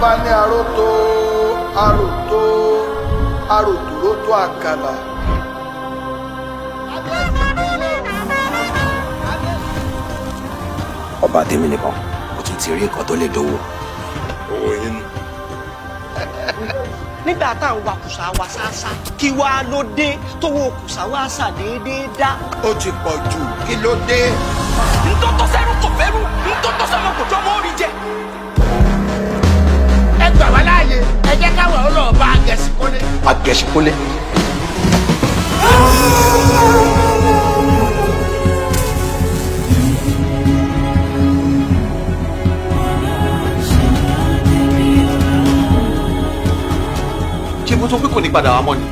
bá ní arótó arótó arótòrótó àkàlà. ọba tèmi nìkan ó tún ti rí nǹkan tó lè dówó. owó yín nù. nígbà tá à ń wa kùsà wa ṣáṣá kí wàá ló dé tówó kùsà wa ṣàdédé dá. ó ti pọ̀ jù kí ló dé. ntọ́tọ́ sẹ́rù kò fẹ́rù ntọ́tọ́ sẹ́rù kò jọ́ mọ́ orí jẹ. ẹ gbà wá láàyè ẹ jẹ́ káwọn ọlọ́ọ̀bá agẹ̀sìnkólé. agẹ̀sìnkólé. ṣé mo sọ pé kò ní padà wá mọ́ ni.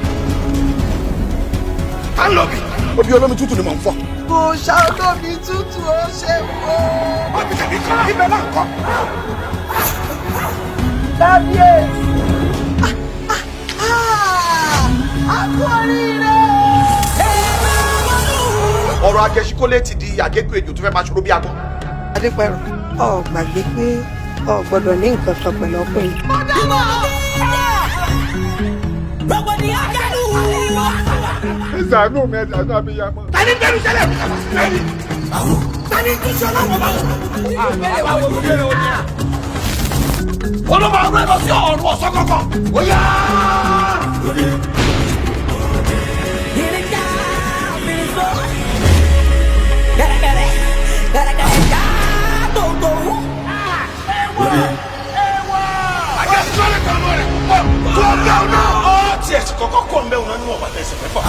à ń lọ bí. obi olómi tútù ni mò ń fọ. kò ṣá olómi tútù ó ṣe wò. wọ́n ti tẹ̀lé kọ́ ibẹ̀ náà kọ́. kábíyèsí. akọrin ọ̀rọ̀ agẹ̀sìnkólé ti di àgékù ejò tó fẹ́ máa ṣòro bí agbọ́n. adépẹ̀rọ ọ gbàgbé pé ọ gbọ́dọ̀ ní nǹkan sọ pẹ̀lú ọkùnrin. ìsàánú mi ẹ̀dá náà bí yá mọ́. tani bẹ̀rù ṣẹlẹ̀ tani tani tún ṣe ọlọ́wọ́ bá olùmọ̀ ọ̀rọ̀ ẹ̀rọ sí ọ̀rọ̀ ọ̀sán kankan ó yá. Tiẹ̀ sì kọ́kọ́ kọ́ ń bẹ́ wọn nínú ọ̀bàtà ẹsẹ̀ mẹ́fà.